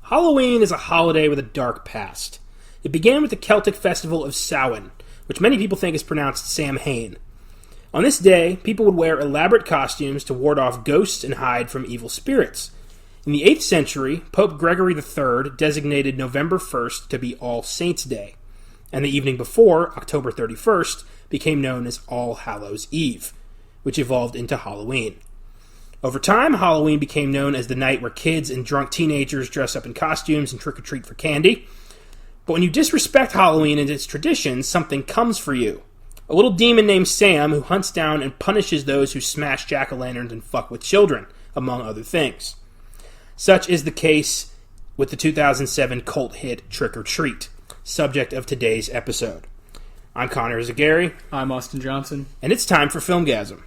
Halloween is a holiday with a dark past. It began with the Celtic festival of Samhain, which many people think is pronounced Samhain. On this day, people would wear elaborate costumes to ward off ghosts and hide from evil spirits. In the 8th century, Pope Gregory III designated November 1st to be All Saints' Day, and the evening before, October 31st, became known as All Hallows' Eve, which evolved into Halloween. Over time, Halloween became known as the night where kids and drunk teenagers dress up in costumes and trick-or-treat for candy. But when you disrespect Halloween and its traditions, something comes for you. A little demon named Sam who hunts down and punishes those who smash jack-o'-lanterns and fuck with children, among other things. Such is the case with the 2007 cult hit Trick or Treat, subject of today's episode. I'm Connor Eyzaguirre. I'm Austin Johnson. And it's time for Filmgazm.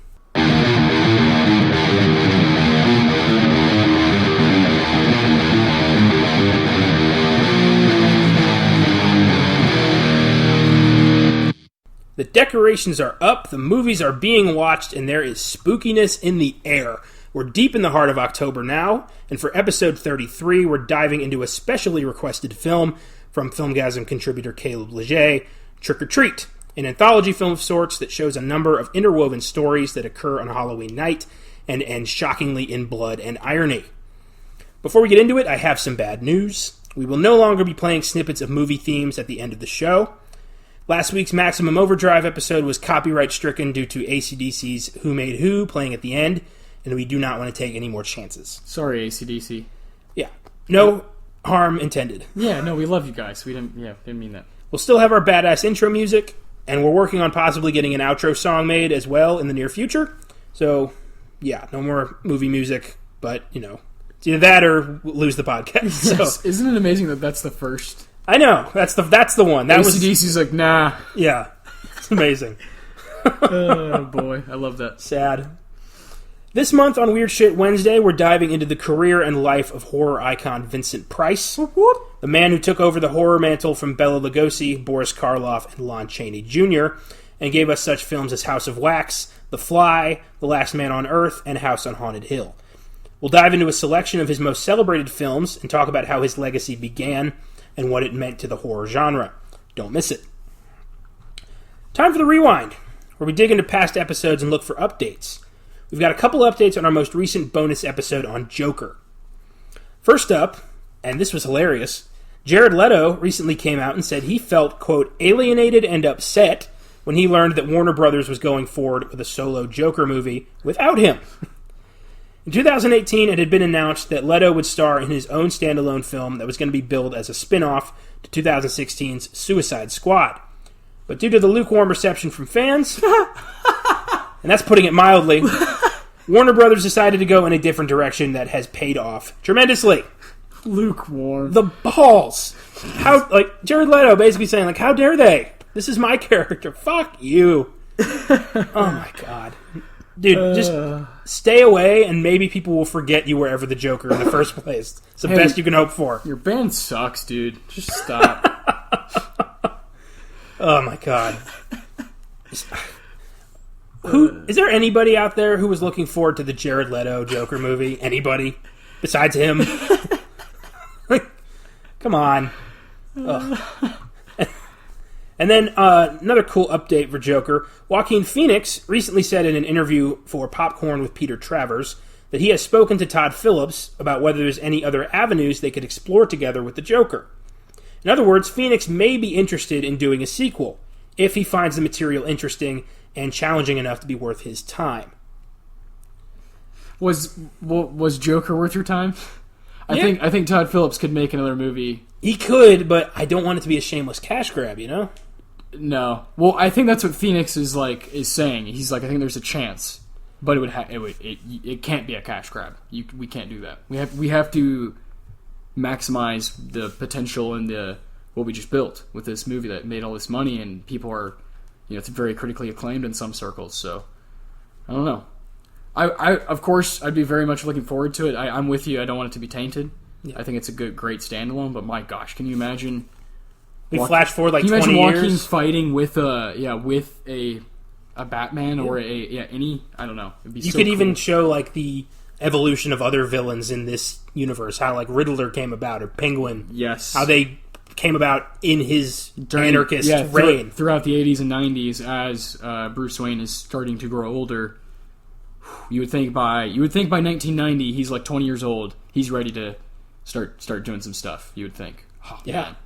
The decorations are up, the movies are being watched, and there is spookiness in the air. We're deep in the heart of October now, and for episode 33, we're diving into a specially requested film from Filmgazm contributor Caleb Leger, Trick or Treat, an anthology film of sorts that shows a number of interwoven stories that occur on Halloween night and end shockingly in blood and irony. Before we get into it, I have some bad news. We will no longer be playing snippets of movie themes at the end of the show. Last week's Maximum Overdrive episode was copyright stricken due to AC/DC's Who Made Who playing at the end, and we do not want to take any more chances. Sorry, AC/DC. Yeah. No harm intended. Yeah, no, we love you guys. We didn't mean that. We'll still have our badass intro music, and we're working on possibly getting an outro song made as well in the near future. So, yeah, no more movie music, but, it's either that or we'll lose the podcast. Yes. So. Isn't it amazing that that's the first? I know. That's the one. That AC/DC's like, nah. Yeah. It's amazing. Oh, boy. I love that. Sad. This month on Weird Shit Wednesday, we're diving into the career and life of horror icon Vincent Price, the man who took over the horror mantle from Bela Lugosi, Boris Karloff, and Lon Chaney Jr., and gave us such films as House of Wax, The Fly, The Last Man on Earth, and House on Haunted Hill. We'll dive into a selection of his most celebrated films and talk about how his legacy began and what it meant to the horror genre. Don't miss it. Time for the Rewind, where we dig into past episodes and look for updates. We've got a couple updates on our most recent bonus episode on Joker. First up, and this was hilarious, Jared Leto recently came out and said he felt, quote, alienated and upset when he learned that Warner Brothers was going forward with a solo Joker movie without him. In 2018, it had been announced that Leto would star in his own standalone film that was going to be billed as a spin-off to 2016's Suicide Squad. But due to the lukewarm reception from fans, and that's putting it mildly, Warner Brothers decided to go in a different direction that has paid off tremendously. Lukewarm. The balls. Jared Leto basically saying, how dare they? This is my character. Fuck you. Oh my god. Dude, just stay away and maybe people will forget you were ever the Joker in the first place. It's the best you can hope for. Your band sucks, dude. Just stop. Oh my god. Is there anybody out there who was looking forward to the Jared Leto Joker movie? Anybody? Besides him? Come on. Ugh. And then another cool update for Joker. Joaquin Phoenix recently said in an interview for Popcorn with Peter Travers that he has spoken to Todd Phillips about whether there's any other avenues they could explore together with the Joker. In other words, Phoenix may be interested in doing a sequel if he finds the material interesting and challenging enough to be worth his time. Was Joker worth your time? Yeah. I think Todd Phillips could make another movie. He could, but I don't want it to be a shameless cash grab, No. Well, I think that's what Phoenix is saying. He's like, I think there's a chance, but it can't be a cash grab. We can't do that. We have to maximize the potential and what we just built with this movie that made all this money, and people are, it's very critically acclaimed in some circles. So I don't know. Of course, I'd be very much looking forward to it. I'm with you. I don't want it to be tainted. Yeah. I think it's a great standalone. But my gosh, can you imagine? We flash forward 20 years. Can you imagine Joaquin fighting with a Batman or any? I don't know. It'd be you so could cool. even show the evolution of other villains in this universe. How, like, Riddler came about, or Penguin. Yes. How they came about in his anarchist reign. Throughout the 80s and 90s, as Bruce Wayne is starting to grow older, you would think by 1990, he's like 20 years old. He's ready to start doing some stuff, you would think. Oh, yeah. Man.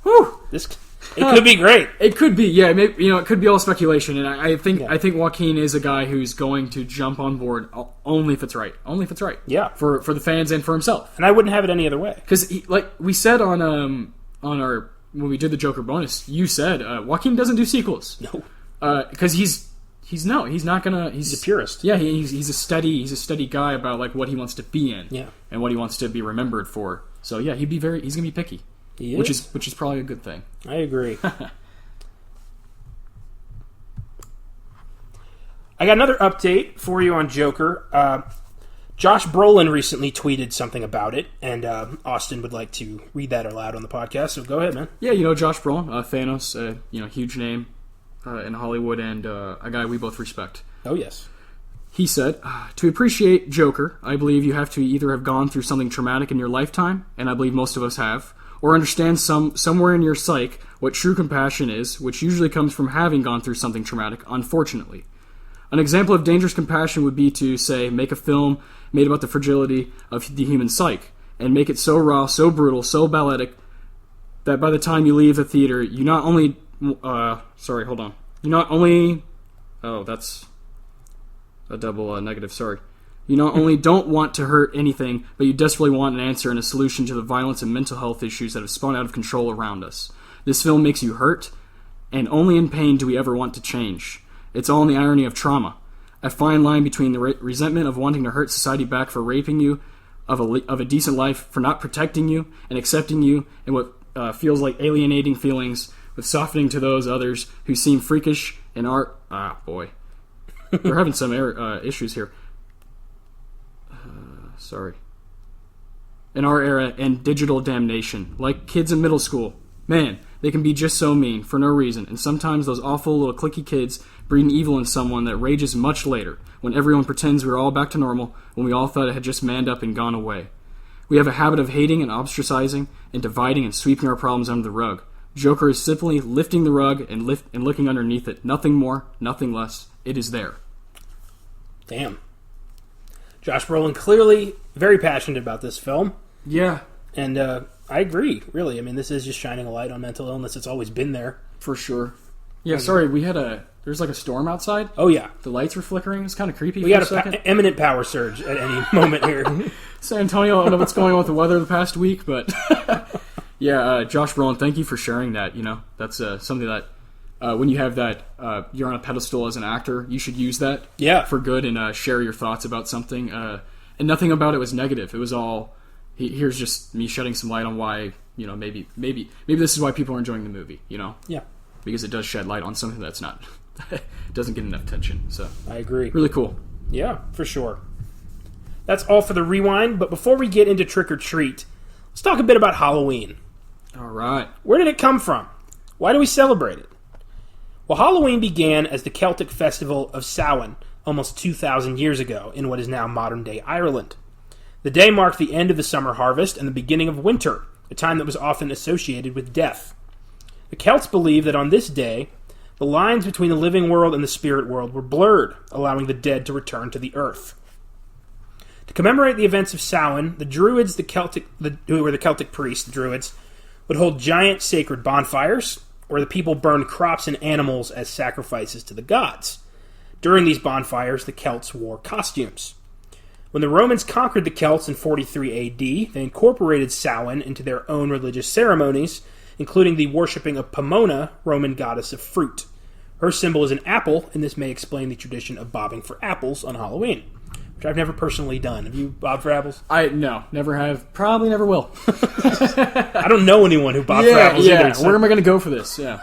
Whew. It could be great. It could be, yeah. Maybe, it could be all speculation, and I think Joaquin is a guy who's going to jump on board only if it's right. Only if it's right. Yeah. For the fans and for himself. And I wouldn't have it any other way. Because, like we said on our when we did the Joker bonus, you said Joaquin doesn't do sequels. No. Because he's not gonna. He's a purist. Yeah, he's a steady guy about like what he wants to be in. Yeah. And what he wants to be remembered for. So yeah, he's gonna be picky. Which is probably a good thing. I agree. I got another update for you on Joker. Josh Brolin recently tweeted something about it, and Austin would like to read that aloud on the podcast, so go ahead, man. Yeah, Josh Brolin, Thanos, huge name in Hollywood, and a guy we both respect. Oh, yes. He said, to appreciate Joker, I believe you have to either have gone through something traumatic in your lifetime, and I believe most of us have, or understand somewhere in your psyche what true compassion is, which usually comes from having gone through something traumatic, unfortunately. An example of dangerous compassion would be to, say, make a film made about the fragility of the human psyche, and make it so raw, so brutal, so balletic, that by the time you leave the theater, you not only... You not only... Oh, that's a double negative, sorry. You not only don't want to hurt anything, but you desperately want an answer and a solution to the violence and mental health issues that have spun out of control around us. This film makes you hurt, and only in pain do we ever want to change. It's all in the irony of trauma. A fine line between the resentment of wanting to hurt society back for raping you, of a decent life, for not protecting you, and accepting you, and what feels like alienating feelings, with softening to those others who seem freakish and are... Ah, boy. We're having some issues here. Sorry. In our era, and digital damnation. Like kids in middle school. Man, they can be just so mean, for no reason, and sometimes those awful little cliquey kids breeding evil in someone that rages much later, when everyone pretends we're all back to normal, when we all thought it had just manned up and gone away. We have a habit of hating and ostracizing, and dividing and sweeping our problems under the rug. Joker is simply lifting the rug and looking underneath it. Nothing more, nothing less. It is there. Damn. Josh Brolin clearly very passionate about this film. Yeah. And I agree, really. I mean, this is just shining a light on mental illness. It's always been there. For sure. Yeah, sorry, there's like a storm outside. Oh, yeah. The lights were flickering. It's kind of creepy. We got an imminent power surge at any moment here. San Antonio, I don't know what's going on with the weather the past week, but... Yeah, Josh Brolin, thank you for sharing that. That's something that when you have that, you're on a pedestal as an actor, you should use that for good and share your thoughts about something. And nothing about it was negative. It was all, here's just me shedding some light on why, maybe this is why people are enjoying the movie, Yeah. Because it does shed light on something that's not, doesn't get enough attention. So I agree. Really cool. Yeah, for sure. That's all for the rewind, but before we get into Trick or Treat, let's talk a bit about Halloween. All right. Where did it come from? Why do we celebrate it? Well, Halloween began as the Celtic festival of Samhain almost 2,000 years ago in what is now modern-day Ireland. The day marked the end of the summer harvest and the beginning of winter, a time that was often associated with death. The Celts believed that on this day, the lines between the living world and the spirit world were blurred, allowing the dead to return to the earth. To commemorate the events of Samhain, the Druids, who were the Celtic priests, the Druids, would hold giant sacred bonfires, where the people burned crops and animals as sacrifices to the gods. During these bonfires, the Celts wore costumes. When the Romans conquered the Celts in 43 AD, they incorporated Samhain into their own religious ceremonies, including the worshipping of Pomona, Roman goddess of fruit. Her symbol is an apple, and this may explain the tradition of bobbing for apples on Halloween, which I've never personally done. Have you bobbed for apples? No, never have. Probably never will. I don't know anyone who bobbed for apples either. So. Where am I going to go for this? Yeah.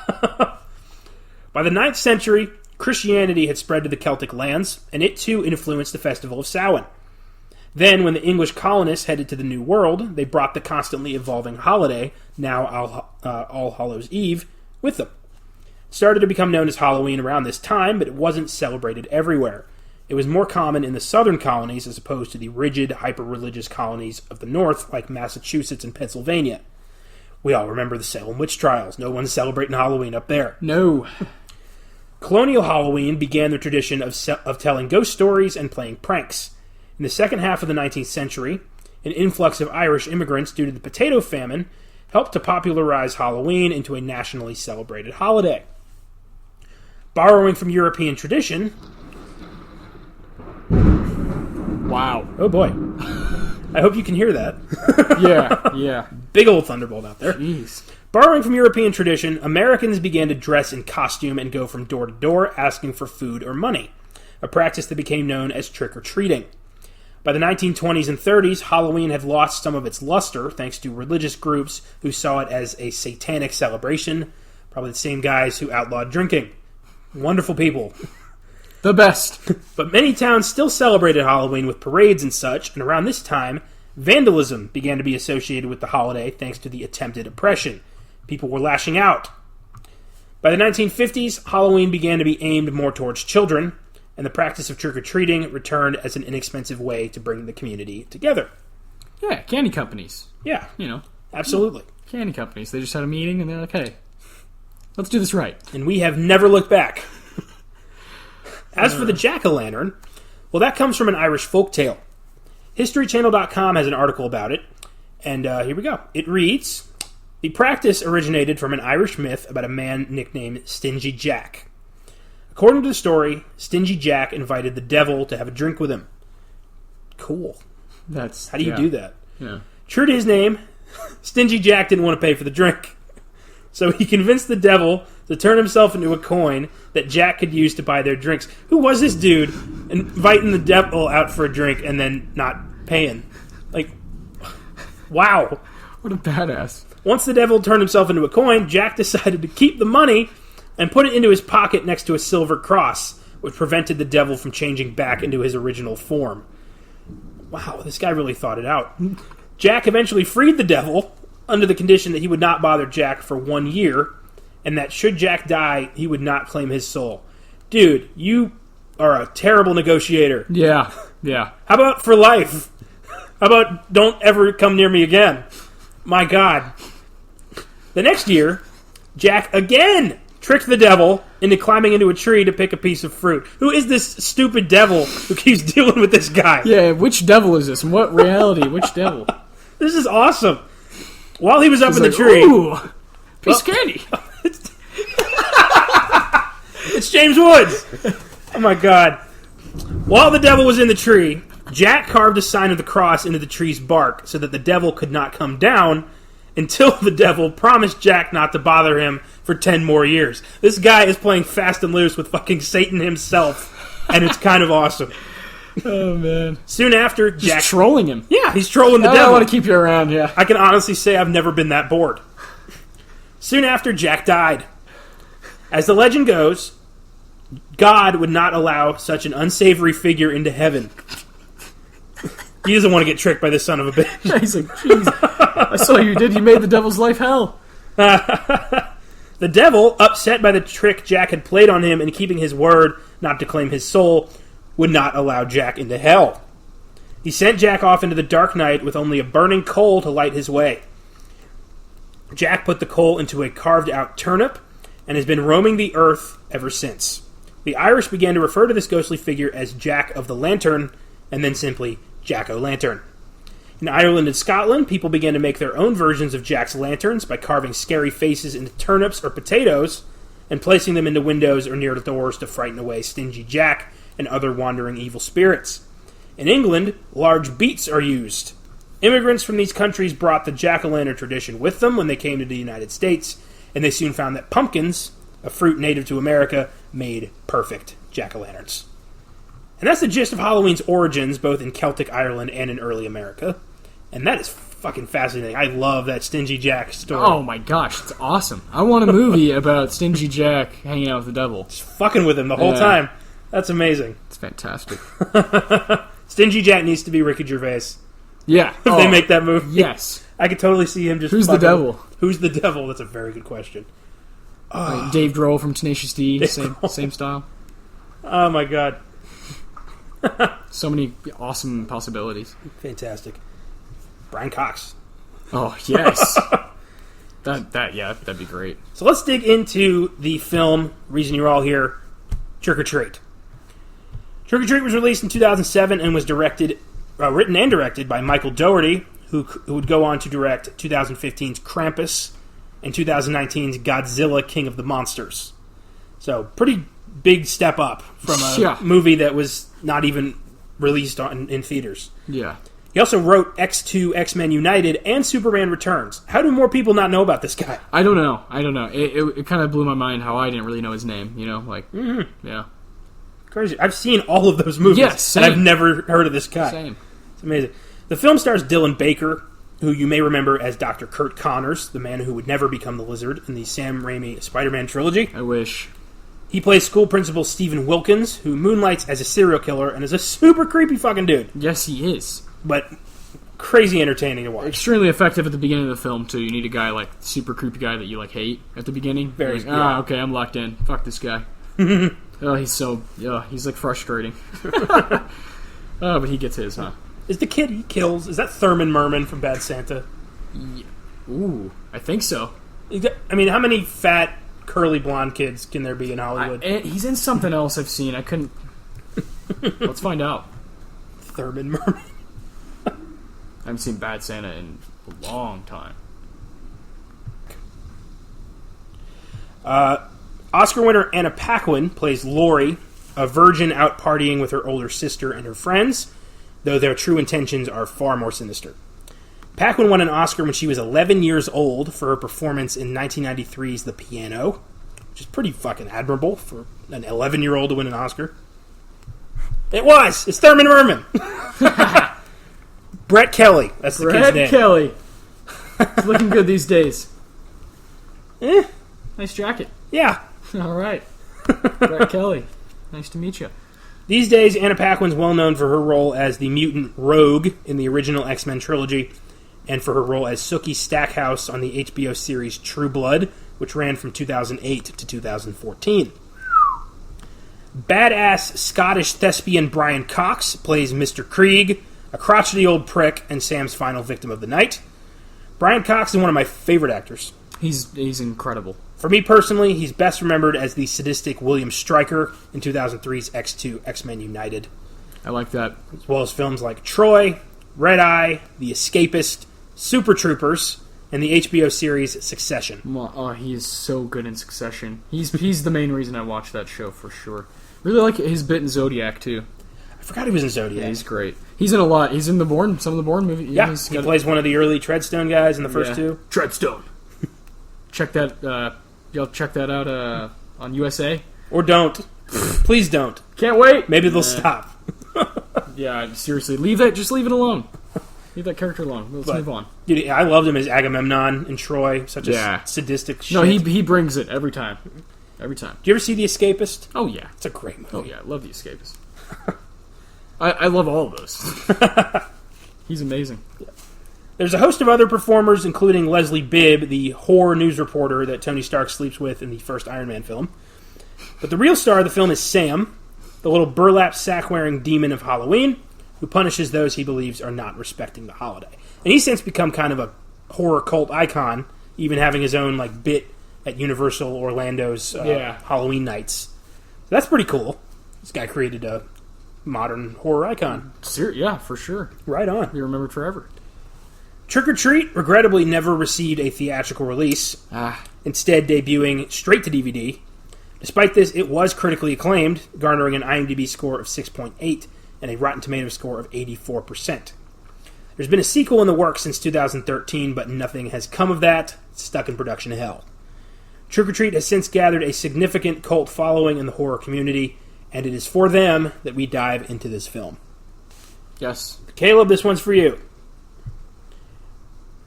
By the 9th century, Christianity had spread to the Celtic lands, and it too influenced the festival of Samhain. Then, when the English colonists headed to the New World, they brought the constantly evolving holiday, now All Hallows' Eve, with them. It started to become known as Halloween around this time, but it wasn't celebrated everywhere. It was more common in the southern colonies as opposed to the rigid, hyper-religious colonies of the north like Massachusetts and Pennsylvania. We all remember the Salem witch trials. No one's celebrating Halloween up there. No. Colonial Halloween began the tradition of telling ghost stories and playing pranks. In the second half of the 19th century, an influx of Irish immigrants due to the potato famine helped to popularize Halloween into a nationally celebrated holiday. Borrowing from European tradition... Wow. Oh boy. I hope you can hear that. Yeah. Big old thunderbolt out there. Jeez. Borrowing from European tradition, Americans began to dress in costume and go from door to door asking for food or money, a practice that became known as trick-or-treating. By the 1920s and 30s, Halloween had lost some of its luster thanks to religious groups who saw it as a satanic celebration, probably the same guys who outlawed drinking. Wonderful people. The best. But many towns still celebrated Halloween with parades and such, and around this time, vandalism began to be associated with the holiday thanks to the attempted oppression. People were lashing out. By the 1950s, Halloween began to be aimed more towards children, and the practice of trick-or-treating returned as an inexpensive way to bring the community together. Yeah, candy companies. Yeah. You know. Absolutely. Candy companies. They just had a meeting and they're like, hey, let's do this right. And we have never looked back. As for the jack-o'-lantern, well, that comes from an Irish folktale. HistoryChannel.com has an article about it, and here we go. It reads, the practice originated from an Irish myth about a man nicknamed Stingy Jack. According to the story, Stingy Jack invited the devil to have a drink with him. Cool. How do you do that? Yeah. True to his name, Stingy Jack didn't want to pay for the drink. So he convinced the devil to turn himself into a coin that Jack could use to buy their drinks. Who was this dude inviting the devil out for a drink and then not paying? Like, wow. What a badass. Once the devil turned himself into a coin, Jack decided to keep the money and put it into his pocket next to a silver cross, which prevented the devil from changing back into his original form. Wow, this guy really thought it out. Jack eventually freed the devil under the condition that he would not bother Jack for 1 year, and that should Jack die, he would not claim his soul. Dude, you are a terrible negotiator. Yeah. How about for life? How about don't ever come near me again? My God. The next year, Jack again tricked the devil into climbing into a tree to pick a piece of fruit. Who is this stupid devil who keeps dealing with this guy? Yeah, which devil is this? In what reality? Which devil? This is awesome. While he was up in the tree... Ooh, piece of candy. It's James Woods. Oh my God. While the devil was in the tree, Jack carved a sign of the cross into the tree's bark so that the devil could not come down until the devil promised Jack not to bother him for 10 more years. This guy is playing fast and loose with fucking Satan himself, and it's kind of awesome. Oh, man. Soon after, Jack... Just trolling him. Yeah, he's trolling the devil. I want to keep you around, yeah. I can honestly say I've never been that bored. Soon after, Jack died. As the legend goes, God would not allow such an unsavory figure into heaven. He doesn't want to get tricked by this son of a bitch. He's like, jeez, I saw you did. You made the devil's life hell. The devil, upset by the trick Jack had played on him and keeping his word not to claim his soul, would not allow Jack into hell. He sent Jack off into the dark night with only a burning coal to light his way. Jack put the coal into a carved-out turnip and has been roaming the earth ever since. The Irish began to refer to this ghostly figure as Jack of the Lantern, and then simply Jack-o'-lantern. In Ireland and Scotland, people began to make their own versions of Jack's lanterns by carving scary faces into turnips or potatoes and placing them into windows or near the doors to frighten away Stingy Jack and other wandering evil spirits. In England, large beets are used. Immigrants from these countries brought the jack-o'-lantern tradition with them when they came to the United States, and they soon found that pumpkins, a fruit native to America, made perfect jack-o'-lanterns. And that's the gist of Halloween's origins, both in Celtic Ireland and in early America. And that is fucking fascinating. I love that Stingy Jack story. Oh my gosh, it's awesome. I want a movie about Stingy Jack hanging out with the devil. Just fucking with him the whole time. That's amazing. It's fantastic. Stingy Jack needs to be Ricky Gervais. Yeah. If they make that movie. Yes. I could totally see him just Who's the devil? Who's the devil? That's a very good question. Dave Grohl from Tenacious D, same style. Oh my God. So many awesome possibilities. Fantastic. Brian Cox. Oh, yes. That'd be great. So let's dig into the film, reason you're all here, Trick or Treat. Trick or Treat was released in 2007 and was written and directed by Michael Dougherty, who would go on to direct 2015's Krampus and 2019's Godzilla King of the Monsters. So, pretty big step up from a movie that was not even released in theaters. Yeah. He also wrote X2, X-Men United, and Superman Returns. How do more people not know about this guy? I don't know. It kind of blew my mind how I didn't really know his name, Yeah. Crazy. I've seen all of those movies, yes, and I've never heard of this guy. Same. It's amazing. The film stars Dylan Baker, who you may remember as Dr. Kurt Connors, the man who would never become the Lizard in the Sam Raimi Spider-Man trilogy. I wish. He plays school principal Stephen Wilkins, who moonlights as a serial killer and is a super creepy fucking dude. Yes, he is. But crazy entertaining to watch. Extremely effective at the beginning of the film, too. You need a guy, super creepy guy that you, hate at the beginning. Very like, okay, I'm locked in. Fuck this guy. He's, frustrating. But he gets his, huh? Is the kid he kills, is that Thurman Merman from Bad Santa? Yeah. Ooh, I think so. I mean, how many fat, curly blonde kids can there be in Hollywood? He's in something else I've seen. I couldn't... Let's find out. Thurman Merman. I haven't seen Bad Santa in a long time. Oscar winner Anna Paquin plays Lori, a virgin out partying with her older sister and her friends, though their true intentions are far more sinister. Paquin won an Oscar when she was 11 years old for her performance in 1993's The Piano, which is pretty fucking admirable for an 11-year-old to win an Oscar. It was! It's Thurman Merman! Brett Kelly. That's the kid's name. Brett Kelly. He's looking good these days. Nice jacket. Yeah. All right. Brett Kelly. Nice to meet you. These days, Anna Paquin's well known for her role as the mutant Rogue in the original X-Men trilogy, and for her role as Sookie Stackhouse on the HBO series True Blood, which ran from 2008 to 2014. Badass Scottish thespian Brian Cox plays Mr. Krieg, a crotchety old prick and Sam's final victim of the night. Brian Cox is one of my favorite actors. He's incredible. For me personally, he's best remembered as the sadistic William Stryker in 2003's X2, X-Men United. I like that. As well as films like Troy, Red Eye, The Escapist, Super Troopers, and the HBO series Succession. Oh, he is so good in Succession. He's the main reason I watched that show, for sure. Really like his bit in Zodiac, too. I forgot he was in Zodiac. Yeah, he's great. He's in a lot. He's in some of the Bourne movies. Yeah, he plays one of the early Treadstone guys in the first two. Treadstone. Check that... Y'all check that out on USA? Or don't. Please don't. Can't wait. Maybe they'll stop. Yeah, seriously. Just leave it alone. Leave that character alone. Let's move on. Dude, I loved him as Agamemnon in Troy. Such a sadistic shit. No, he brings it every time. Every time. Do you ever see The Escapist? Oh, yeah. It's a great movie. Oh, yeah. I love The Escapist. I love all of those. He's amazing. Yeah. There's a host of other performers, including Leslie Bibb, the horror news reporter that Tony Stark sleeps with in the first Iron Man film. But the real star of the film is Sam, the little burlap sack-wearing demon of Halloween, who punishes those he believes are not respecting the holiday. And he's since become kind of a horror cult icon, even having his own bit at Universal Orlando's Halloween nights. So that's pretty cool. This guy created a modern horror icon. Yeah, for sure. Right on. Be remembered forever. Trick or Treat regrettably never received a theatrical release, instead debuting straight to DVD. Despite this, it was critically acclaimed, garnering an IMDb score of 6.8 and a Rotten Tomatoes score of 84%. There's been a sequel in the works since 2013, but nothing has come of that. It's stuck in production hell. Trick or Treat has since gathered a significant cult following in the horror community, and it is for them that we dive into this film. Yes. Caleb, this one's for you.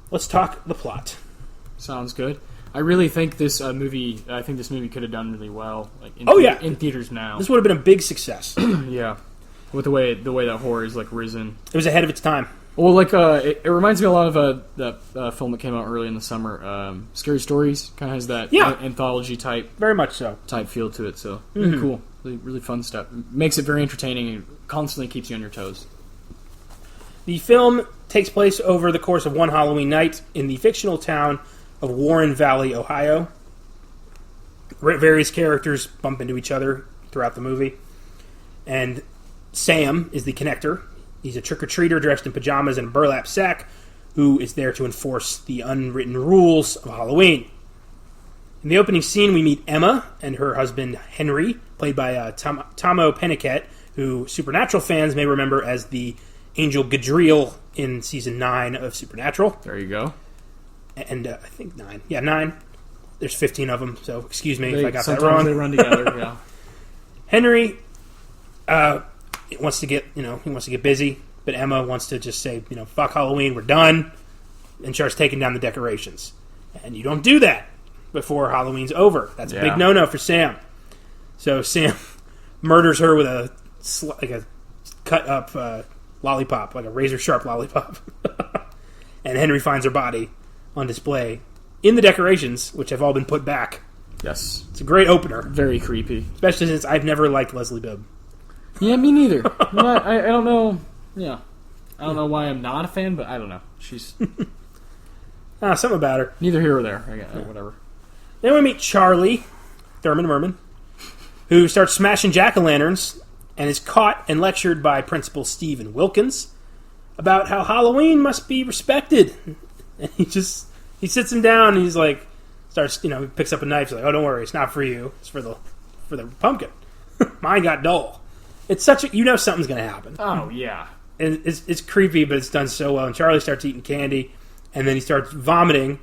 Let's talk the plot. Sounds good. I really think this movie. I think this movie could have done really well. In theaters now. This would have been a big success. Yeah, with the way that horror is risen. It was ahead of its time. Well, like it reminds me a lot of that film that came out early in the summer, Scary Stories. Kind of has that anthology type, very much so, type feel to it. So really cool, really fun stuff. Makes it very entertaining and constantly keeps you on your toes. The film takes place over the course of one Halloween night in the fictional town of Warren Valley, Ohio. Various characters bump into each other throughout the movie, and Sam is the connector. He's a trick-or-treater dressed in pajamas and a burlap sack who is there to enforce the unwritten rules of Halloween. In the opening scene, we meet Emma and her husband Henry, played by Tomo Pennicott, who Supernatural fans may remember as the Angel Gadriel in Season 9 of Supernatural. There you go. And I think 9. Yeah, 9. There's 15 of them, so excuse me if I got that wrong. Sometimes they run together, yeah. Henry wants to get busy, but Emma wants to just say, fuck Halloween, we're done, and starts taking down the decorations. And you don't do that before Halloween's over. That's a big no-no for Sam. So Sam murders her with a cut-up lollipop, like a razor-sharp lollipop. And Henry finds her body on display in the decorations, which have all been put back. Yes. It's a great opener. Very creepy. Especially since I've never liked Leslie Bibb. Yeah, me neither. I don't know. Yeah. I don't know why I'm not a fan, but I don't know. She's... something about her. Neither here or there. Whatever. Then we meet Charlie, Thurman Merman, who starts smashing jack-o'-lanterns and is caught and lectured by Principal Stephen Wilkins about how Halloween must be respected. And he sits him down and he's like, he picks up a knife. He's like, oh, don't worry, it's not for you. It's for the pumpkin. Mine got dull. It's such a, something's going to happen. Oh, yeah. And it's creepy, but it's done so well. And Charlie starts eating candy, and then he starts vomiting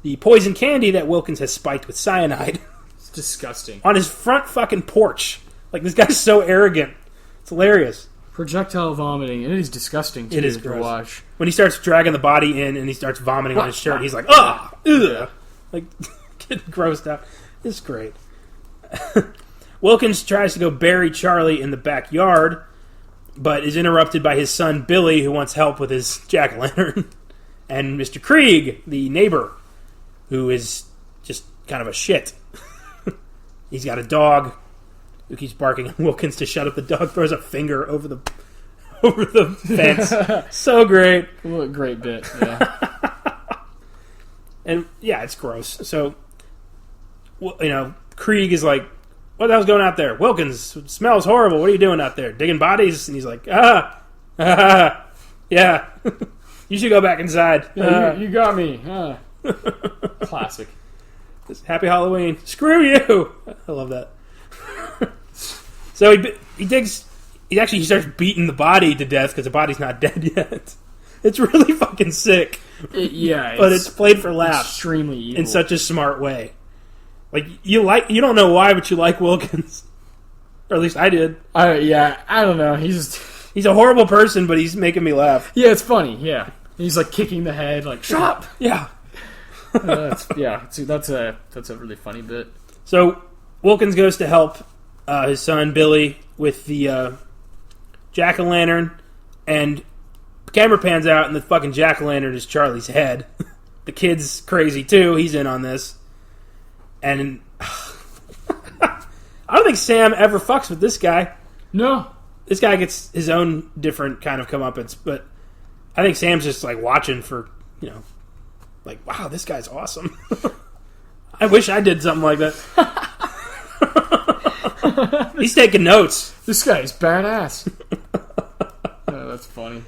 the poison candy that Wilkins has spiked with cyanide. It's disgusting. On his front fucking porch. Like, this guy's so arrogant. It's hilarious. Projectile vomiting. It is disgusting, too, it is to gross. watch. When he starts dragging the body in and he starts vomiting on his shirt, he's like, ugh! Ugh! Like, getting grossed out. It's great. Wilkins tries to go bury Charlie in the backyard, but is interrupted by his son Billy, who wants help with his jack-o'-lantern, and Mr. Krieg, the neighbor, who is just kind of a shit. He's got a dog who keeps barking at Wilkins to shut up. The dog throws a finger over the fence. So great. What a great bit, yeah. And, yeah, it's gross. So, Krieg is like, what the hell's going out there? Wilkins, it smells horrible. What are you doing out there? Digging bodies? And he's like, yeah. You should go back inside. Yeah, you got me. Classic. Happy Halloween. Screw you. I love that. So he starts beating the body to death because the body's not dead yet. It's really fucking sick. But it's played for laughs. Extremely evil. In such a smart way. Like, you don't know why, but you like Wilkins. Or at least I did. I don't know. He's a horrible person, but he's making me laugh. Yeah, it's funny, yeah. He's like kicking the head, like, shut up! Yeah. That's a really funny bit. So, Wilkins goes to help his son, Billy, with the jack-o'-lantern, and the camera pans out, and the fucking jack-o'-lantern is Charlie's head. The kid's crazy, too. He's in on this. And I don't think Sam ever fucks with this guy. No. This guy gets his own different kind of comeuppance, but I think Sam's just like watching for, like, wow, this guy's awesome. I wish I did something like that. He's taking notes. This guy's badass. That's funny.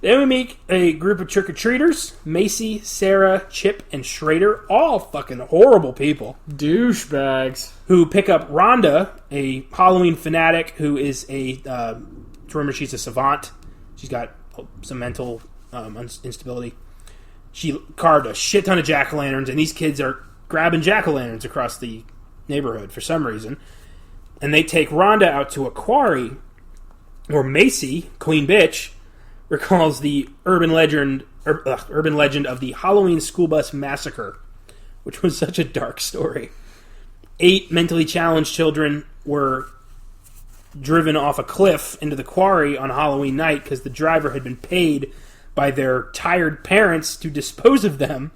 Then we meet a group of trick-or-treaters. Macy, Sarah, Chip, and Schrader. All fucking horrible people. Douchebags. Who pick up Rhonda, a Halloween fanatic who is remember, she's a savant. She's got some mental instability. She carved a shit ton of jack-o'-lanterns, and these kids are grabbing jack-o'-lanterns across the neighborhood for some reason. And they take Rhonda out to a quarry where Macy, Queen Bitch, recalls the urban legend of the Halloween school bus massacre, which was such a dark story. 8 mentally challenged children were driven off a cliff into the quarry on Halloween night because the driver had been paid by their tired parents to dispose of them,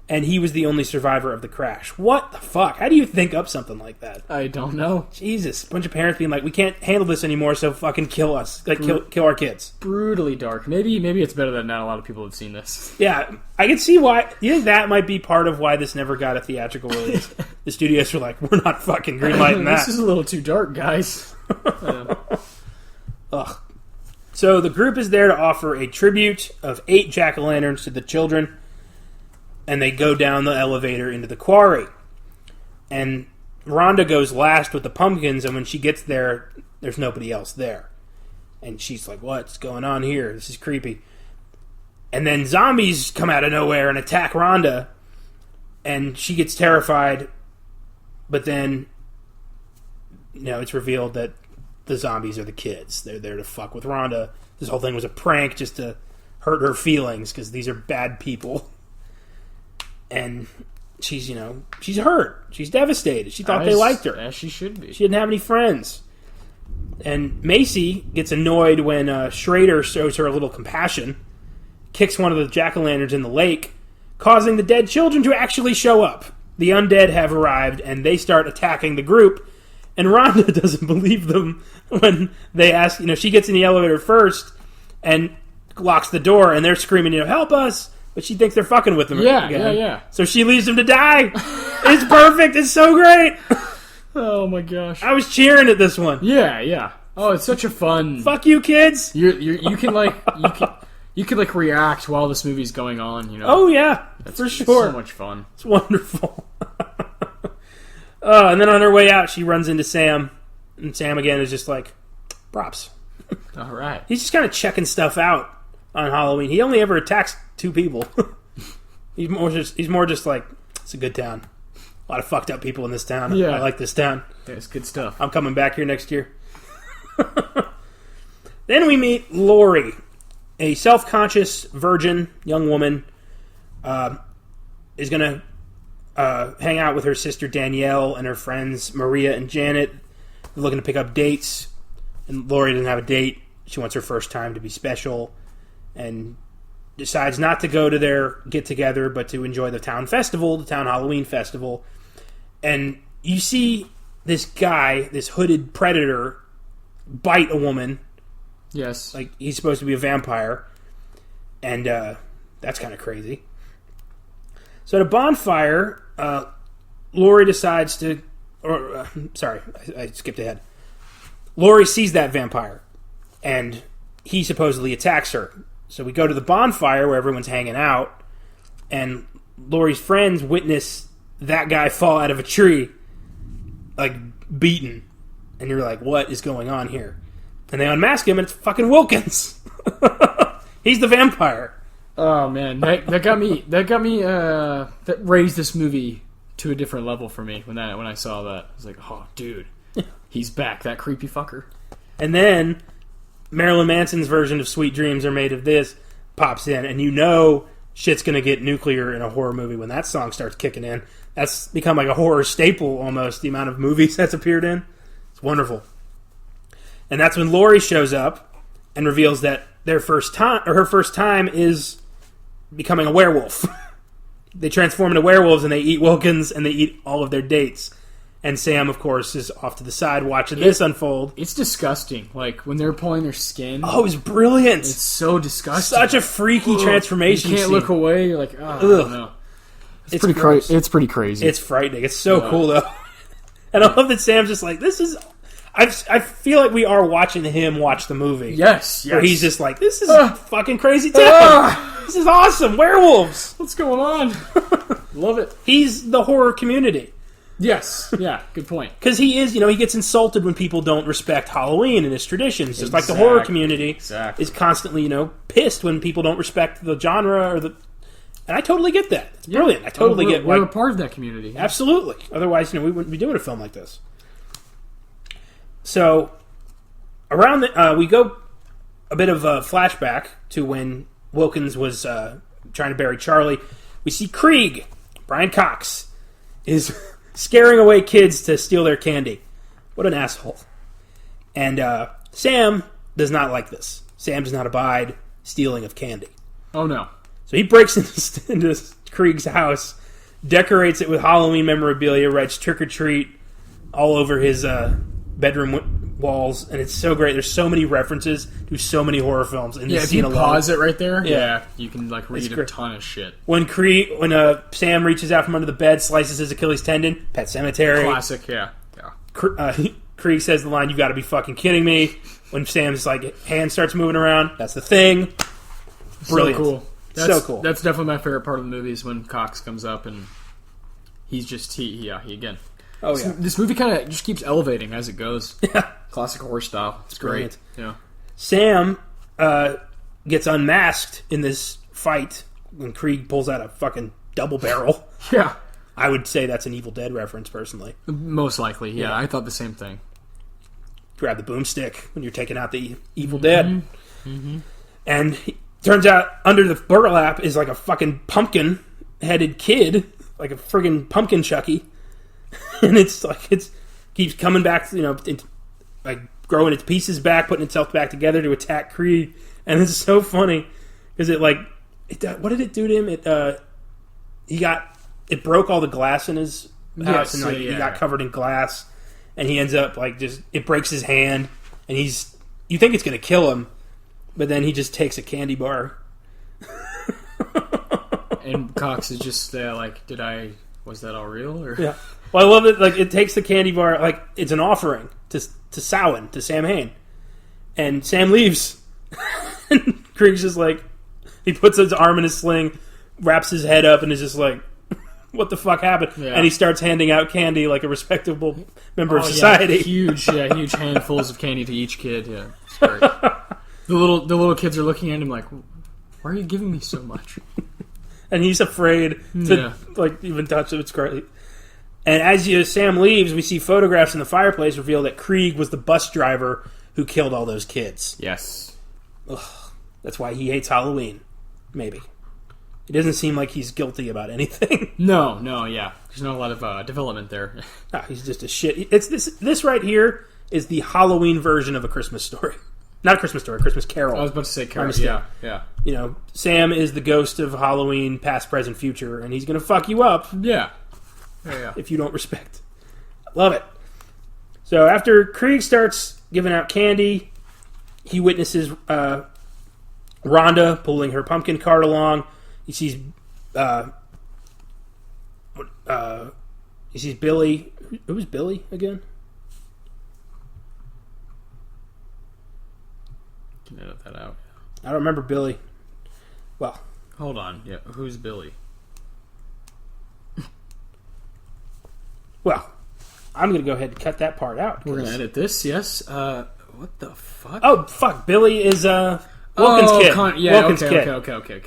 and he was the only survivor of the crash. What the fuck? How do you think up something like that? I don't know. Jesus. A bunch of parents being like, we can't handle this anymore, so fucking kill us. Like, kill our kids. Brutally dark. Maybe it's better that not a lot of people have seen this. Yeah, I can see why. You think that might be part of why this never got a theatrical release? The studios were like, we're not fucking greenlighting that. This is a little too dark, guys. Ugh. So the group is there to offer a tribute of 8 jack-o'-lanterns to the children, and they go down the elevator into the quarry. And Rhonda goes last with the pumpkins, and when she gets there, there's nobody else there. And she's like, what's going on here? This is creepy. And then zombies come out of nowhere and attack Rhonda, and she gets terrified, but then, it's revealed that the zombies are the kids. They're there to fuck with Rhonda. This whole thing was a prank just to hurt her feelings, because these are bad people. And she's hurt. She's devastated. She thought they liked her. As she should be. She didn't have any friends. And Macy gets annoyed when Schrader shows her a little compassion, kicks one of the jack-o'-lanterns in the lake, causing the dead children to actually show up. The undead have arrived, and they start attacking the group. And Rhonda doesn't believe them when they ask, she gets in the elevator first and locks the door, and they're screaming, help us! But she thinks they're fucking with them. Yeah. So she leaves them to die. It's perfect. It's so great. Oh my gosh. I was cheering at this one. Yeah. Oh, it's such a fun. Fuck you, kids. You can react while this movie's going on. Oh yeah, for sure. It's so much fun. It's wonderful. And then on her way out, she runs into Sam, and Sam again is just like, props. All right. He's just kind of checking stuff out on Halloween. He only ever attacks 2 people. He's more just like, it's a good town. A lot of fucked up people in this town. Yeah. I like this town. Yeah, it's good stuff. I'm coming back here next year. Then we meet Lori, a self-conscious virgin young woman, is going to hang out with her sister Danielle and her friends Maria and Janet. They're looking to pick up dates, and Lori doesn't have a date. She wants her first time to be special, and decides not to go to their get-together, but to enjoy the town festival, the town Halloween festival. And you see this guy, this hooded predator, bite a woman. Yes. Like, he's supposed to be a vampire. And that's kind of crazy. So at a bonfire, Lori decides to... sorry, I skipped ahead. Lori sees that vampire, and he supposedly attacks her. So we go to the bonfire where everyone's hanging out, and Lori's friends witness that guy fall out of a tree, like, beaten. And you're like, what is going on here? And they unmask him, and it's fucking Wilkins. He's the vampire. Oh man, that raised this movie to a different level for me when I saw that. I was like, oh dude, he's back, that creepy fucker. And then Marilyn Manson's version of Sweet Dreams Are Made of This pops in, and shit's gonna get nuclear in a horror movie when that song starts kicking in. That's become like a horror staple almost, the amount of movies that's appeared in. It's wonderful. And that's when Lori shows up and reveals that her first time is becoming a werewolf. They transform into werewolves, and they eat Wilkins, and they eat all of their dates. And Sam, of course, is off to the side watching this unfold. It's disgusting. Like, when they're pulling their skin. Oh, it's brilliant. It's so disgusting. Such a freaky transformation You can't scene. look away. You're like, oh, I don't know. It's pretty crazy. It's pretty crazy. It's frightening. It's so cool, though. And I love that Sam's just like, this is... I feel like we are watching him watch the movie. Yes. Where he's just like, this is fucking crazy town. This is awesome. Werewolves. What's going on? Love it. He's the horror community. Yes. Yeah, good point. Because he is, he gets insulted when people don't respect Halloween and its traditions. Just like the horror community is constantly, pissed when people don't respect the genre or the... And I totally get that. It's brilliant. I totally get... We're a part of that community. Absolutely. Otherwise, we wouldn't be doing a film like this. So, around we go a bit of a flashback to when Wilkins was trying to bury Charlie. We see Krieg, Brian Cox, is scaring away kids to steal their candy. What an asshole. And Sam does not like this. Sam does not abide stealing of candy. Oh, no. So he breaks into Krieg's house, decorates it with Halloween memorabilia, writes trick or treat all over his bedroom walls, and it's so great. There's so many references to so many horror films in this scene alone. If you pause it right there, you can read a ton of shit. When Sam reaches out from under the bed, slices his Achilles tendon, Pet Sematary. Classic, yeah. Krieg says the line, "You got to be fucking kidding me." When Sam's hand starts moving around, that's the thing. Brilliant. So cool. So cool. That's definitely my favorite part of the movie is when Cox comes up and he's just he again. Oh yeah. This movie kind of just keeps elevating as it goes. Yeah. Classic horror style. It's great. Yeah. Sam gets unmasked in this fight when Krieg pulls out a fucking double barrel. Yeah. I would say that's an Evil Dead reference, personally. Most likely, yeah. I thought the same thing. Grab the boomstick when you're taking out the Evil Dead. Mm-hmm. And turns out under the burlap is a fucking pumpkin-headed kid, like a friggin' pumpkin Chucky. And it's keeps coming back, growing its pieces back, putting itself back together to attack Krieg. And it's so funny because what did it do to him? It broke all the glass in his house, and he got covered in glass, and he ends up it breaks his hand, and you think it's going to kill him, but then he just takes a candy bar. And Cox is just was that all real? Or? Yeah. Well, I love it. It takes the candy bar, it's an offering to Samhain, to Sam Hain, and Sam leaves. And Krieg's just he puts his arm in his sling, wraps his head up, and is just what the fuck happened? Yeah. And he starts handing out candy like a respectable member of society. Huge handfuls of candy to each kid. Yeah, it's great. The little kids are looking at him like, "Why are you giving me so much?" And he's afraid to even touch it. It's great. And as Sam leaves, we see photographs in the fireplace reveal that Krieg was the bus driver who killed all those kids. Yes. Ugh. That's why he hates Halloween. Maybe. It doesn't seem like he's guilty about anything. No, yeah. There's not a lot of development there. He's just a shit. It's this right here is the Halloween version of A Christmas Story. Not A Christmas Story, A Christmas Carol. I was about to say Carol, yeah. Sam is the ghost of Halloween, past, present, future, and he's going to fuck you up. Yeah. If you don't respect. Love it. So after Krieg starts giving out candy, he witnesses Rhonda pulling her pumpkin cart along. He sees Billy. Who's Billy again? Can you edit that out? I don't remember Billy. Well, hold on. Yeah, who's Billy? Well, I'm going to go ahead and cut that part out. We're going to edit this, yes. What the fuck? Oh, fuck. Billy is Wilkins' kid. Wilkins' kid. Okay.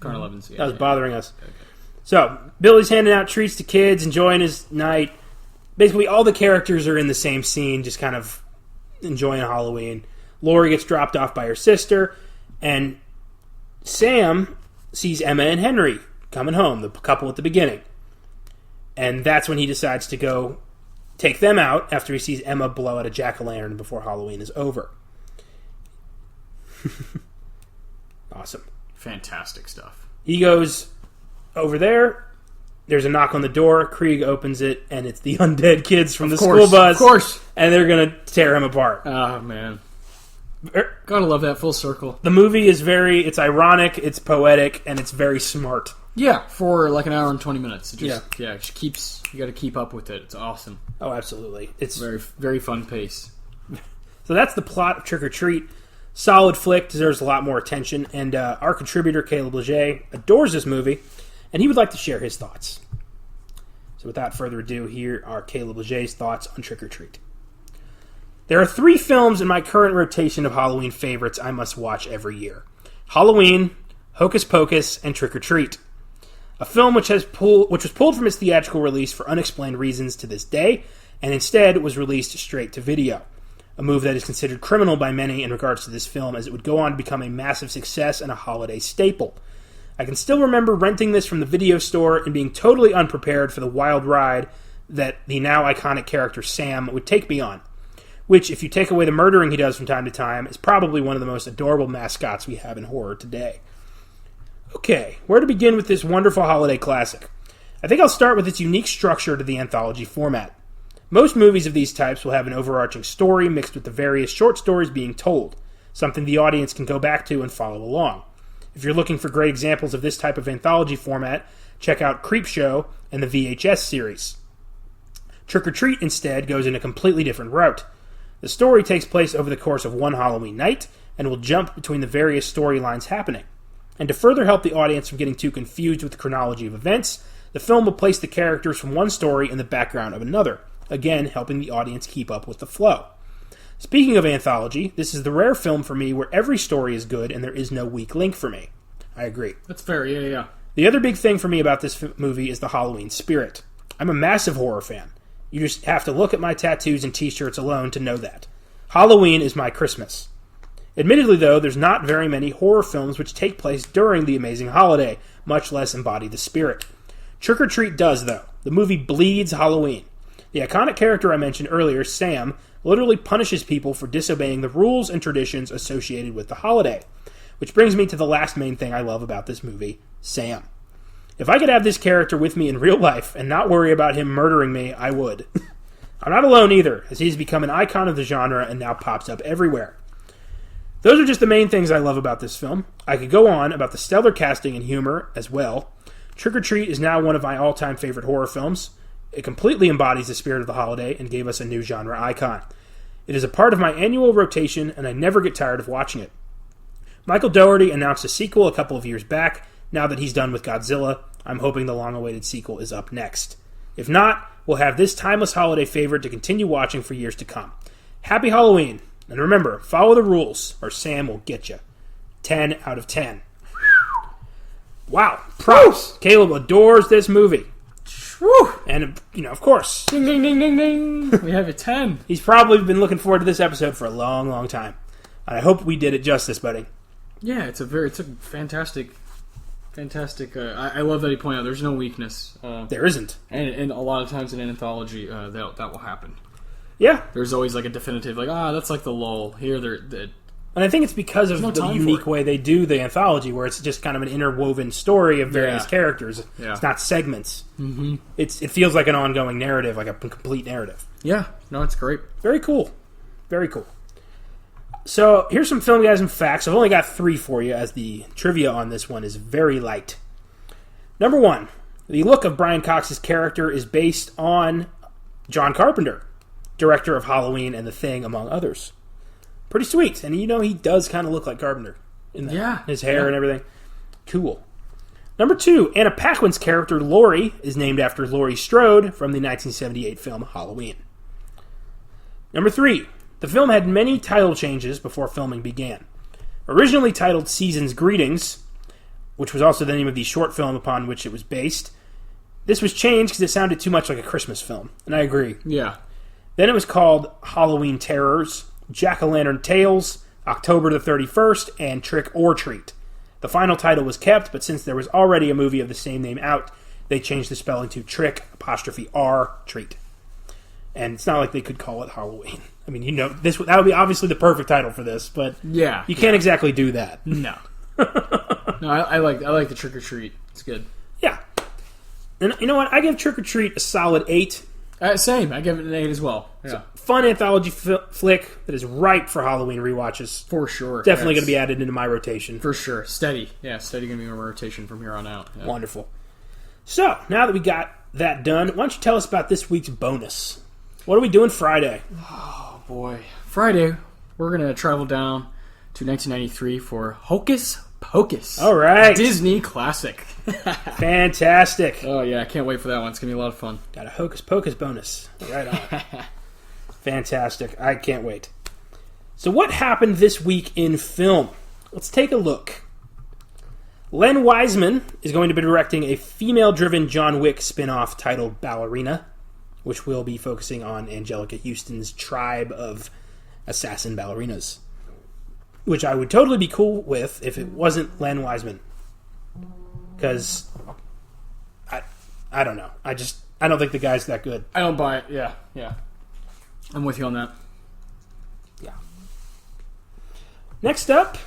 Carl Evans. That was bothering us. Okay. So, Billy's handing out treats to kids, enjoying his night. Basically, all the characters are in the same scene, just kind of enjoying Halloween. Lori gets dropped off by her sister, and Sam sees Emma and Henry coming home, the couple at the beginning. And that's when he decides to go take them out after he sees Emma blow out a jack-o'-lantern before Halloween is over. Awesome. Fantastic stuff. He goes over there. There's a knock on the door. Krieg opens it, and it's the undead kids from school bus. Of course. And they're going to tear him apart. Oh, man. Gotta love that full circle. The movie is it's ironic, it's poetic, and it's very smart. Yeah, for an hour and 20 minutes. It just keeps, you gotta keep up with it. It's awesome. Oh, absolutely. It's very, very fun pace. So that's the plot of Trick or Treat. Solid flick, deserves a lot more attention, and our contributor, Caleb Leger, adores this movie, and he would like to share his thoughts. So without further ado, here are Caleb Leger's thoughts on Trick or Treat. There are 3 films in my current rotation of Halloween favorites I must watch every year. Halloween, Hocus Pocus, and Trick or Treat. A film which was pulled from its theatrical release for unexplained reasons to this day, and instead was released straight to video. A move that is considered criminal by many in regards to this film, as it would go on to become a massive success and a holiday staple. I can still remember renting this from the video store and being totally unprepared for the wild ride that the now iconic character Sam would take me on. which, if you take away the murdering he does from time to time, is probably one of the most adorable mascots we have in horror today. Okay, where to begin with this wonderful holiday classic? I think I'll start with its unique structure to the anthology format. Most movies of these types will have an overarching story mixed with the various short stories being told, something the audience can go back to and follow along. If you're looking for great examples of this type of anthology format, check out Creepshow and the VHS series. Trick or Treat, instead, goes in a completely different route. The story takes place over the course of one Halloween night and will jump between the various storylines happening. And to further help the audience from getting too confused with the chronology of events, the film will place the characters from one story in the background of another, again helping the audience keep up with the flow. Speaking of anthology, this is the rare film for me where every story is good and there is no weak link for me. I agree. That's fair, yeah. The other big thing for me about this movie is the Halloween spirit. I'm a massive horror fan. You just have to look at my tattoos and t-shirts alone to know that. Halloween is my Christmas. Admittedly, though, there's not very many horror films which take place during the amazing holiday, much less embody the spirit. Trick or Treat does, though. The movie bleeds Halloween. The iconic character I mentioned earlier, Sam, literally punishes people for disobeying the rules and traditions associated with the holiday. Which brings me to the last main thing I love about this movie, Sam. If I could have this character with me in real life and not worry about him murdering me, I would. I'm not alone either, as he's become an icon of the genre and now pops up everywhere. Those are just the main things I love about this film. I could go on about the stellar casting and humor as well. Trick or Treat is now one of my all-time favorite horror films. It completely embodies the spirit of the holiday and gave us a new genre icon. It is a part of my annual rotation, and I never get tired of watching it. Michael Dougherty announced a sequel a couple of years back. Now that he's done with Godzilla, I'm hoping the long-awaited sequel is up next. If not, we'll have this timeless holiday favorite to continue watching for years to come. Happy Halloween! And remember, follow the rules, or Sam will get you. 10 out of 10. Wow, props! Woo! Caleb adores this movie. Woo! And, of course. Ding, ding, ding, ding, ding. We have a 10. He's probably been looking forward to this episode for a long, long time. And I hope we did it justice, buddy. Yeah, it's a fantastic. I love that he pointed out there's no weakness. There isn't. And a lot of times in an anthology, that will happen. Yeah. There's always like a definitive, that's like the lull. Here, and I think it's because of the unique way they do the anthology, where it's just kind of an interwoven story of various characters. Yeah. It's not segments. Mm-hmm. It feels like an ongoing narrative, like a complete narrative. Yeah. No, it's great. Very cool. Very cool. So, here's some Filmgazm facts. I've only got 3 for you, as the trivia on this one is very light. Number 1. The look of Brian Cox's character is based on John Carpenter, director of Halloween and The Thing, among others. Pretty sweet. And he does kind of look like Carpenter. In that. Yeah. His hair and everything. Cool. Number 2. Anna Paquin's character, Laurie, is named after Laurie Strode from the 1978 film Halloween. Number 3. The film had many title changes before filming began. Originally titled Season's Greetings, which was also the name of the short film upon which it was based, this was changed because it sounded too much like a Christmas film. And I agree. Yeah. Then it was called Halloween Terrors, Jack-O-Lantern Tales, October the 31st, and Trick or Treat. The final title was kept, but since there was already a movie of the same name out, they changed the spelling to Trick'(R) Treat. And it's not like they could call it Halloween. I mean, that would be obviously the perfect title for this, but you can't exactly do that. No. No, I like the Trick or Treat. It's good. Yeah. And you know what? I give Trick or Treat a solid 8. Same. I give it an 8 as well. Yeah. It's a fun anthology flick that is ripe for Halloween rewatches. For sure. Definitely going to be added into my rotation. For sure. Steady. Yeah, steady going to be my rotation from here on out. Yeah. Wonderful. So, now that we got that done, why don't you tell us about this week's bonus? What are we doing Friday? Oh, boy. Friday, we're going to travel down to 1993 for Hocus Pocus. All right. Disney classic. Fantastic. Oh, yeah. I can't wait for that one. It's going to be a lot of fun. Got a Hocus Pocus bonus. Right on. Fantastic. I can't wait. So what happened this week in film? Let's take a look. Len Wiseman is going to be directing a female-driven John Wick spin-off titled Ballerina, which will be focusing on Angelica Houston's tribe of assassin ballerinas. Which I would totally be cool with if it wasn't Len Wiseman. Because I don't know. I don't think the guy's that good. I don't buy it. Yeah. I'm with you on that. Next up,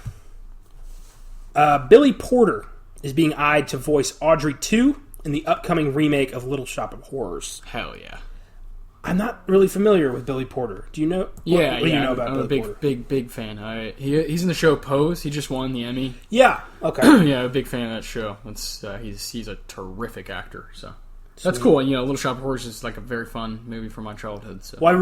Billy Porter is being eyed to voice Audrey 2 in the upcoming remake of Little Shop of Horrors. Hell yeah. I'm not really familiar with Billy Porter. Do you know? Yeah, what do you know about I'm Billy a Porter? big fan. He's in the show Pose. He just won the Emmy. Yeah. Okay. Yeah, I'm a big fan of that show. He's a terrific actor. So that's cool. And, Little Shop of Horrors is like a very fun movie from my childhood. So. Well,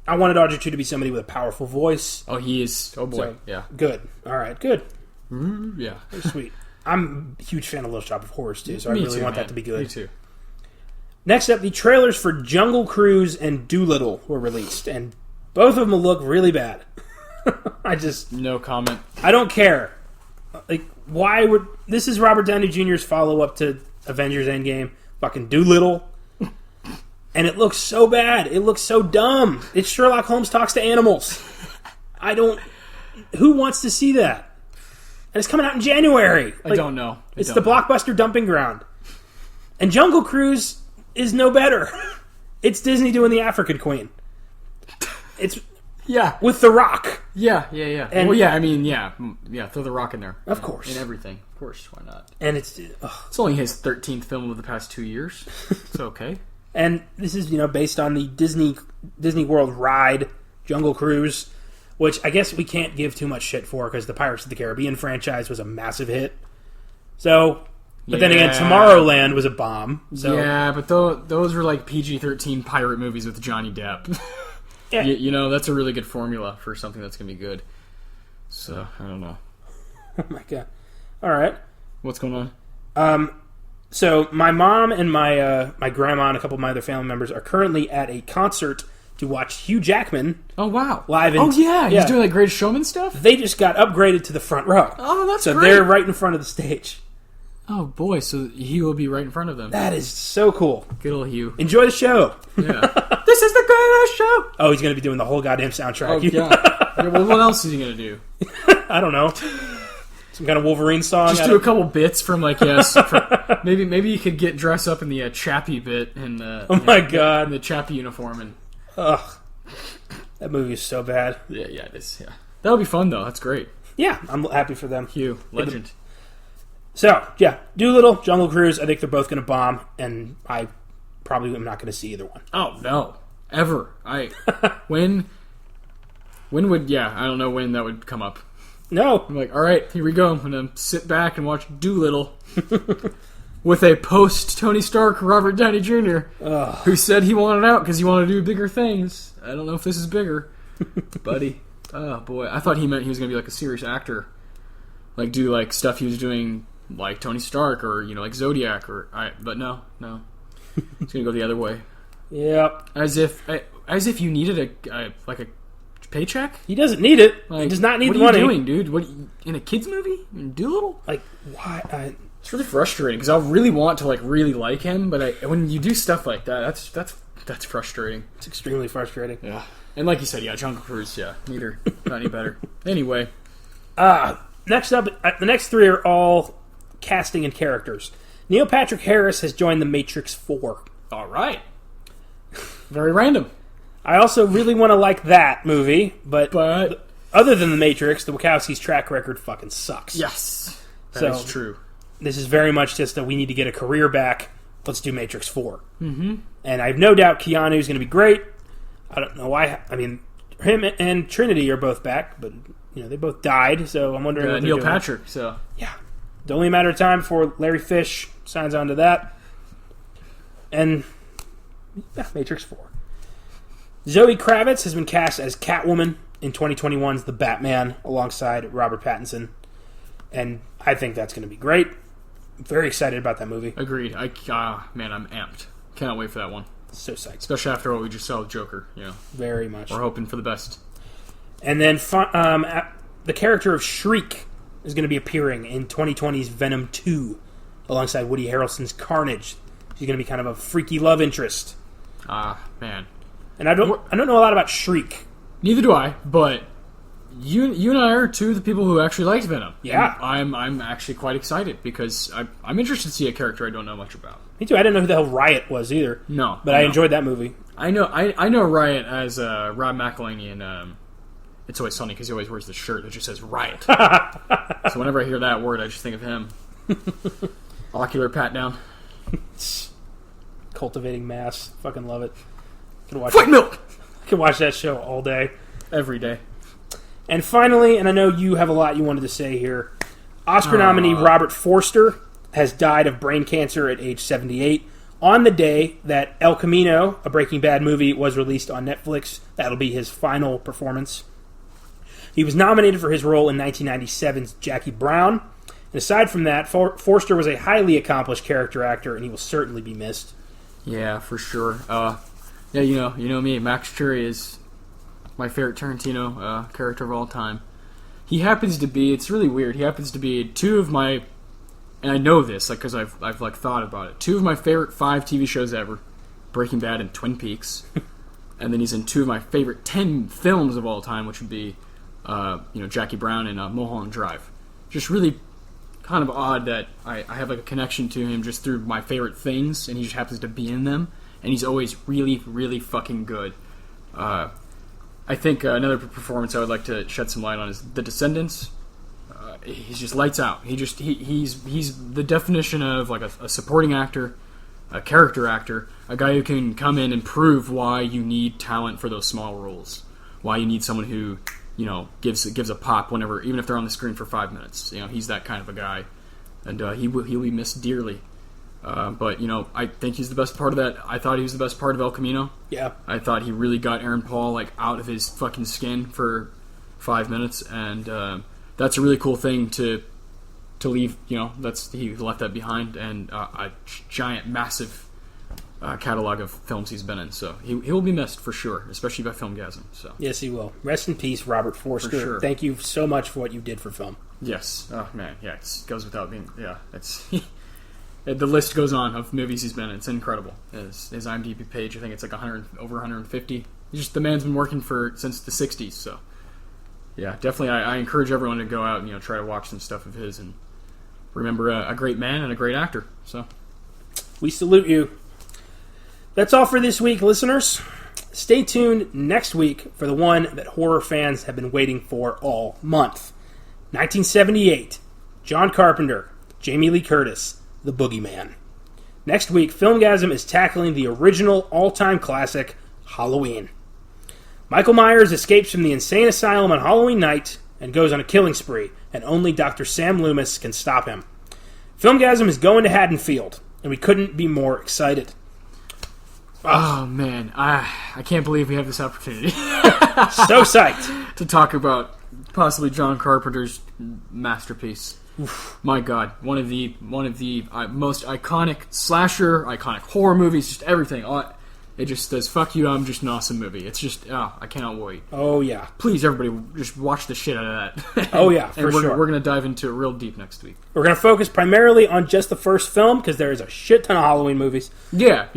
I wanted Audrey 2 to be somebody with a powerful voice. Oh, he is. Oh boy. So, yeah. Good. All right. Good. Yeah. Very sweet. I'm a huge fan of Little Shop of Horrors too, so I really want that to be good. Me too. Next up, the trailers for Jungle Cruise and Dolittle were released, and both of them look really bad. No comment. I don't care. Like, why would... This is Robert Downey Jr.'s follow-up to Avengers Endgame, fucking Dolittle, and it looks so bad. It looks so dumb. It's Sherlock Holmes talks to animals. Who wants to see that? And it's coming out in January. I don't know. It's the blockbuster dumping ground. And Jungle Cruise is no better. It's Disney doing the African Queen. It's with The Rock. Yeah. And, throw The Rock in there. Of course. In everything. Of course, why not? And it's only his 13th film of the past 2 years. It's okay. And this is, based on the Disney World ride, Jungle Cruise, which I guess we can't give too much shit for because the Pirates of the Caribbean franchise was a massive hit. So... But then again, Tomorrowland was a bomb. So. Yeah, but those were like PG-13 pirate movies with Johnny Depp. Yeah. That's a really good formula for something that's going to be good. So, I don't know. Oh my god. All right. What's going on? So my mom and my grandma and a couple of my other family members are currently at a concert to watch Hugh Jackman. Oh, wow. Live in... He's doing like Greatest Showman stuff? They just got upgraded to the front row. Oh, that's great. So they're right in front of the stage. Oh boy, so he will be right in front of them. That is so cool. Good old Hugh. Enjoy the show. Yeah. This is the greatest show. Oh, he's going to be doing the whole goddamn soundtrack. Oh, yeah. Well, what else is he going to do? I don't know. Some kind of Wolverine song. Just do a couple bits from maybe you could get dressed up in the Chappie bit and oh my god, in the Chappie uniform and that movie is so bad. Yeah, it is. Yeah, that would be fun though. That's great. Yeah, I'm happy for them. Hugh, legend. So, yeah, Dolittle, Jungle Cruise, I think they're both going to bomb, and I probably am not going to see either one. Oh, no. Ever. When would, I don't know when that would come up. No. I'm like, all right, here we go. I'm going to sit back and watch Dolittle with a post-Tony Stark Robert Downey Jr., who said he wanted out because he wanted to do bigger things. I don't know if this is bigger. Buddy. Oh, boy. I thought he meant he was going to be like a serious actor. Like, do, like, stuff he was doing... like Tony Stark or like Zodiac but no it's gonna go the other way. Yep. As if you needed a paycheck. He doesn't need it. He does not need the money. What are you doing, dude? What in a kids movie in Dolittle? Like why? It's really frustrating because I really want to really like him, but when you do stuff like that, that's frustrating. It's extremely frustrating. Yeah. And like you said, Jungle Cruise, neither not any better. Anyway, next up, the next three are all casting and characters. Neil Patrick Harris has joined The Matrix 4. All right. Very random. I also really want to like that movie, but other than The Matrix, the Wachowskis' track record fucking sucks. Yes. That is true. This is very much just that we need to get a career back. Let's do Matrix 4. Mm-hmm. And I have no doubt Keanu's going to be great. I don't know why. I mean, him and Trinity are both back, but they both died, so I'm wondering what they're Neil doing. Patrick, so... Yeah. It's only a matter of time before Larry Fish signs on to that. And, Matrix 4. Zoe Kravitz has been cast as Catwoman in 2021's The Batman alongside Robert Pattinson. And I think that's going to be great. I'm very excited about that movie. Agreed. I'm amped. Cannot wait for that one. So psyched. Especially after what we just saw with Joker, Very much. We're hoping for the best. And then the character of Shriek is going to be appearing in 2020's Venom 2 alongside Woody Harrelson's Carnage. She's going to be kind of a freaky love interest. Man. And I don't know a lot about Shriek. Neither do I, but you and I are two of the people who actually liked Venom. Yeah. And I'm actually quite excited because I'm interested to see a character I don't know much about. Me too. I didn't know who the hell Riot was either. No. But I enjoyed that movie. I know Riot as Rob McElhenney It's Always Sunny because he always wears the shirt that just says riot. So whenever I hear that word, I just think of him. Ocular pat down. Cultivating Mass. Fucking love it. Fight milk! I can watch that show all day. Every day. And finally, and I know you have a lot you wanted to say here, Oscar nominee Robert Forster has died of brain cancer at age 78. On the day that El Camino, a Breaking Bad movie, was released on Netflix, that'll be his final performance. He was nominated for his role in 1997's Jackie Brown. And aside from that, Forster was a highly accomplished character actor, and he will certainly be missed. Yeah, for sure. Yeah, you know me. Max Cherry is my favorite Tarantino character of all time. He happens to be. It's really weird. He happens to be two of my, and I know this because I've like thought about it. Two of my favorite 5 TV shows ever: Breaking Bad and Twin Peaks. And then he's in 2 of my favorite 10 films of all time, which would be, Jackie Brown and Mulholland Drive. Just really kind of odd that I have like a connection to him just through my favorite things, and he just happens to be in them, and he's always really, really fucking good. I think another performance I would like to shed some light on is The Descendants. He's just lights out. He's the definition of like a supporting actor, a character actor, a guy who can come in and prove why you need talent for those small roles, why you need someone who gives a pop whenever, even if they're on the screen for 5 minutes. He's that kind of a guy, and he'll be missed dearly. But I think he's the best part of that. I thought he was the best part of El Camino. Yeah, I thought he really got Aaron Paul like out of his fucking skin for 5 minutes, and that's a really cool thing to leave. He left that behind, and a giant, massive catalog of films he's been in, so he will be missed for sure, especially by Filmgazm. So yes, he will. Rest in peace, Robert Forster. For sure. Thank you so much for what you did for film. Yes. Oh man, yeah, it goes without being. Yeah, it's the list goes on of movies he's been in. It's incredible. His IMDb page, I think it's like over 150. The man's been working since the 60s. So yeah, definitely, I encourage everyone to go out and try to watch some stuff of his and remember a great man and a great actor. So we salute you. That's all for this week, listeners. Stay tuned next week for the one that horror fans have been waiting for all month. 1978, John Carpenter, Jamie Lee Curtis, The Boogeyman. Next week, Filmgazm is tackling the original all-time classic, Halloween. Michael Myers escapes from the insane asylum on Halloween night and goes on a killing spree, and only Dr. Sam Loomis can stop him. Filmgazm is going to Haddonfield, and we couldn't be more excited. Oh man, I can't believe we have this opportunity. So psyched to talk about possibly John Carpenter's masterpiece. Oof. My God, one of the most iconic slasher, iconic horror movies, just everything. It just says, "Fuck you, I'm just an awesome movie." It's just, I cannot wait. Oh yeah, please everybody, just watch the shit out of that. Oh yeah, for sure. We're gonna dive into it real deep next week. We're gonna focus primarily on just the first film because there is a shit ton of Halloween movies. Yeah.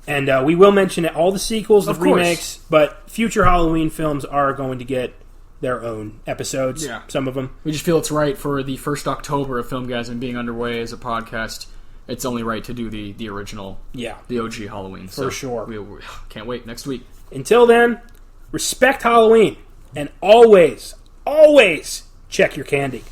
And we will mention all the sequels, the remakes, but future Halloween films are going to get their own episodes. Yeah, some of them. We just feel it's right for the first October of Filmgazm being underway as a podcast. It's only right to do the original, the OG Halloween. For sure. We can't wait next week. Until then, respect Halloween, and always, always check your candy.